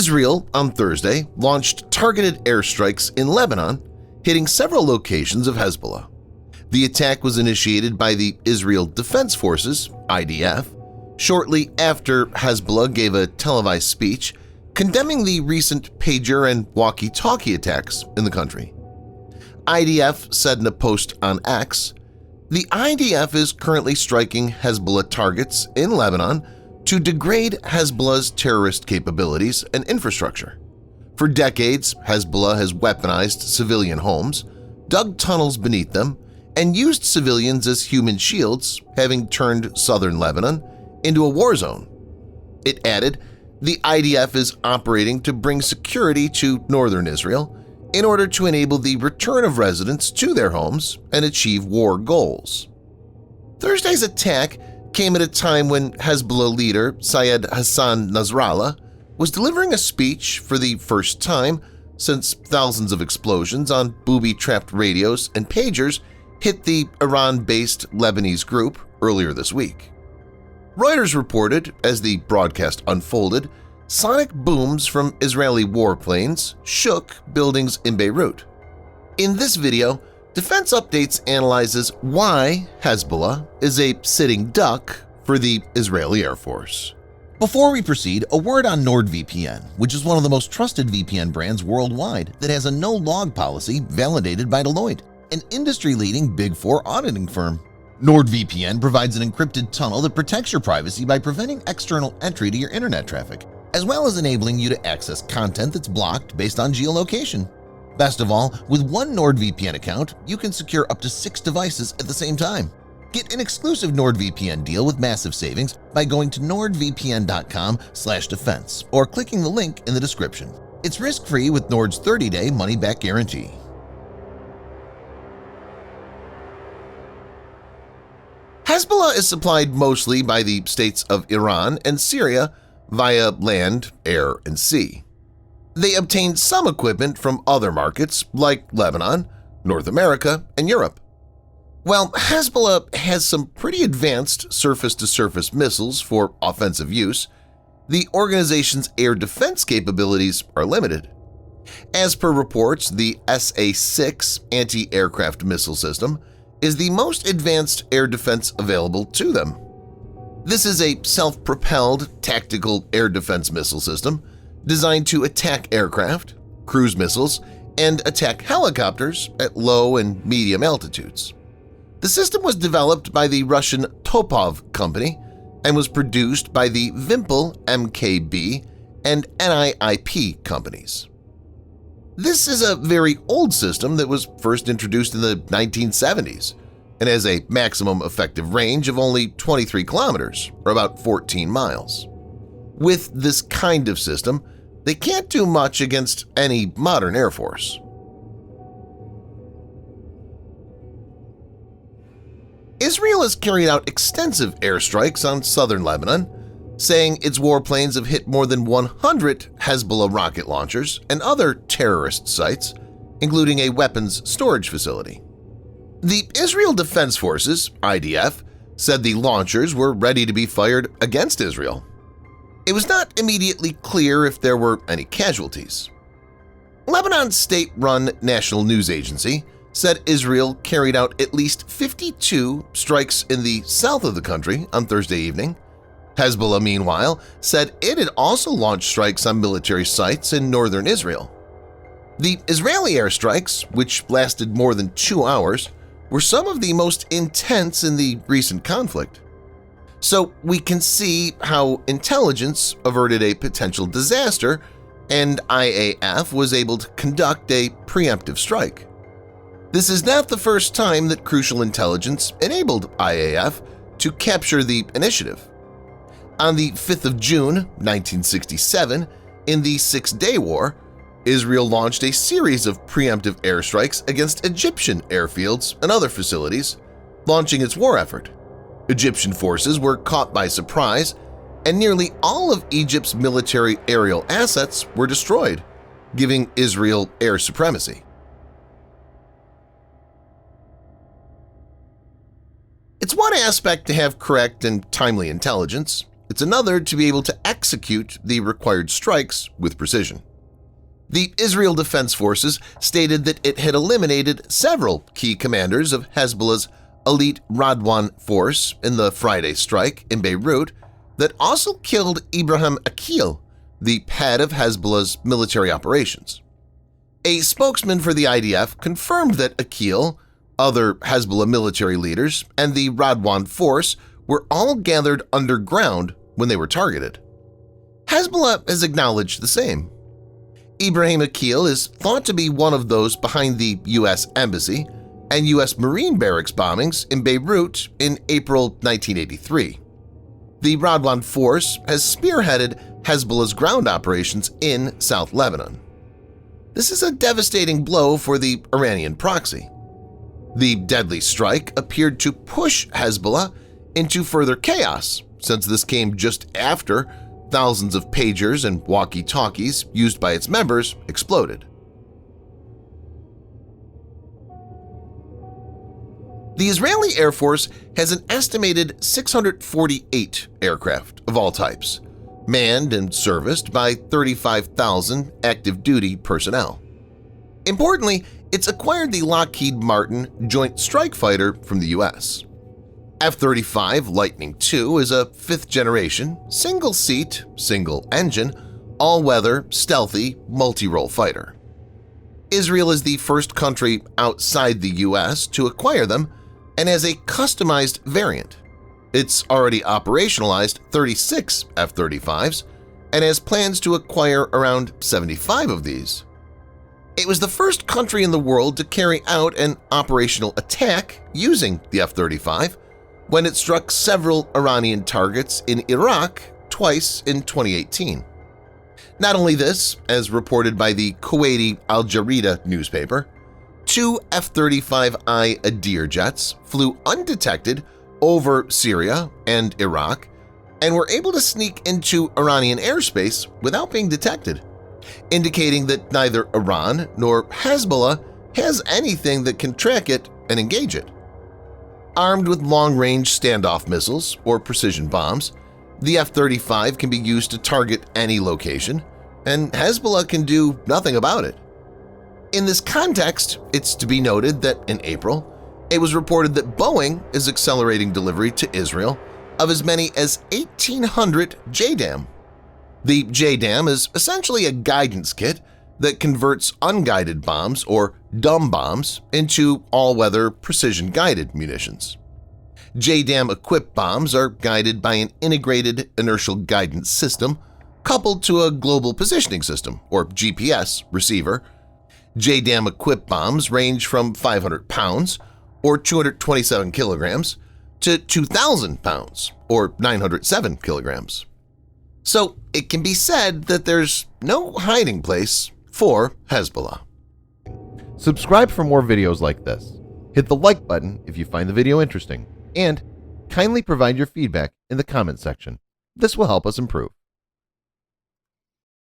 Israel, on Thursday, launched targeted airstrikes in Lebanon, hitting several locations of Hezbollah. The attack was initiated by the Israel Defense Forces, IDF, shortly after Hezbollah gave a televised speech condemning the recent pager and walkie-talkie attacks in the country. IDF said in a post on X, "The IDF is currently striking Hezbollah targets in Lebanon to degrade Hezbollah's terrorist capabilities and infrastructure. For decades, Hezbollah has weaponized civilian homes, dug tunnels beneath them, and used civilians as human shields, having turned southern Lebanon into a war zone." It added, "The IDF is operating to bring security to northern Israel in order to enable the return of residents to their homes and achieve war goals." Thursday's attack came at a time when Hezbollah leader Sayyed Hassan Nasrallah was delivering a speech for the first time since thousands of explosions on booby-trapped radios and pagers hit the Iran-based Lebanese group earlier this week. Reuters reported, as the broadcast unfolded, sonic booms from Israeli warplanes shook buildings in Beirut. In this video, Defense Updates analyzes why Hezbollah is a sitting duck for the Israeli Air Force. Before we proceed, a word on NordVPN, which is one of the most trusted VPN brands worldwide that has a no-log policy validated by Deloitte, an industry-leading Big Four auditing firm. NordVPN provides an encrypted tunnel that protects your privacy by preventing external entry to your internet traffic, as well as enabling you to access content that's blocked based on geolocation. Best of all, with one NordVPN account, you can secure up to 6 devices at the same time. Get an exclusive NordVPN deal with massive savings by going to nordvpn.com/defense or clicking the link in the description. It's risk-free with Nord's 30-day money-back guarantee. Hezbollah is supplied mostly by the states of Iran and Syria via land, air, and sea. They obtain some equipment from other markets like Lebanon, North America, and Europe. While Hezbollah has some pretty advanced surface-to-surface missiles for offensive use, the organization's air defense capabilities are limited. As per reports, the SA-6 anti-aircraft missile system is the most advanced air defense available to them. This is a self-propelled tactical air defense missile system designed to attack aircraft, cruise missiles, and attack helicopters at low and medium altitudes. The system was developed by the Russian Topov company and was produced by the Vimpel MKB and NIIP companies. This is a very old system that was first introduced in the 1970s and has a maximum effective range of only 23 kilometers, or about 14 miles. With this kind of system, they can't do much against any modern Air Force. Israel has carried out extensive airstrikes on southern Lebanon, saying its warplanes have hit more than 100 Hezbollah rocket launchers and other terrorist sites, including a weapons storage facility. The Israel Defense Forces, IDF, said the launchers were ready to be fired against Israel. It was not immediately clear if there were any casualties. Lebanon's state-run national news agency said Israel carried out at least 52 strikes in the south of the country on Thursday evening. Hezbollah, meanwhile, said it had also launched strikes on military sites in northern Israel. The Israeli airstrikes, which lasted more than 2 hours, were some of the most intense in the recent conflict. So we can see how intelligence averted a potential disaster and IAF was able to conduct a preemptive strike. This is not the first time that crucial intelligence enabled IAF to capture the initiative. On the 5th of June, 1967, in the Six-Day War, Israel launched a series of preemptive airstrikes against Egyptian airfields and other facilities, launching its war effort. Egyptian forces were caught by surprise, and nearly all of Egypt's military aerial assets were destroyed, giving Israel air supremacy. It's one aspect to have correct and timely intelligence, it's another to be able to execute the required strikes with precision. The Israel Defense Forces stated that it had eliminated several key commanders of Hezbollah's elite Radwan force in the Friday strike in Beirut that also killed Ibrahim Akil, the head of Hezbollah's military operations. A spokesman for the IDF confirmed that Akil, other Hezbollah military leaders, and the Radwan force were all gathered underground when they were targeted. Hezbollah has acknowledged the same. Ibrahim Akil is thought to be one of those behind the U.S. Embassy and U.S. Marine barracks bombings in Beirut in April 1983. The Radwan force has spearheaded Hezbollah's ground operations in South Lebanon. This is a devastating blow for the Iranian proxy. The deadly strike appeared to push Hezbollah into further chaos, since this came just after thousands of pagers and walkie-talkies used by its members exploded. The Israeli Air Force has an estimated 648 aircraft of all types, manned and serviced by 35,000 active-duty personnel. Importantly, it's acquired the Lockheed Martin Joint Strike Fighter from the U.S. F-35 Lightning II is a fifth-generation, single-seat, single-engine, all-weather, stealthy, multi-role fighter. Israel is the first country outside the U.S. to acquire them and has a customized variant. It's already operationalized 36 F-35s and has plans to acquire around 75 of these. It was the first country in the world to carry out an operational attack using the F-35 when it struck several Iranian targets in Iraq twice in 2018. Not only this, as reported by the Kuwaiti Al Jarida newspaper, 2 F-35I Adir jets flew undetected over Syria and Iraq and were able to sneak into Iranian airspace without being detected, indicating that neither Iran nor Hezbollah has anything that can track it and engage it. Armed with long-range standoff missiles or precision bombs, the F-35 can be used to target any location, and Hezbollah can do nothing about it. In this context, it's to be noted that in April, it was reported that Boeing is accelerating delivery to Israel of as many as 1,800 JDAM. The JDAM is essentially a guidance kit that converts unguided bombs or dumb bombs into all-weather precision-guided munitions. JDAM-equipped bombs are guided by an integrated inertial guidance system coupled to a global positioning system, or GPS, receiver. JDAM-equipped bombs range from 500 pounds, or 227 kilograms, to 2,000 pounds, or 907 kilograms. So it can be said that there's no hiding place for Hezbollah. Subscribe for more videos like this. Hit the like button if you find the video interesting, and kindly provide your feedback in the comment section. This will help us improve.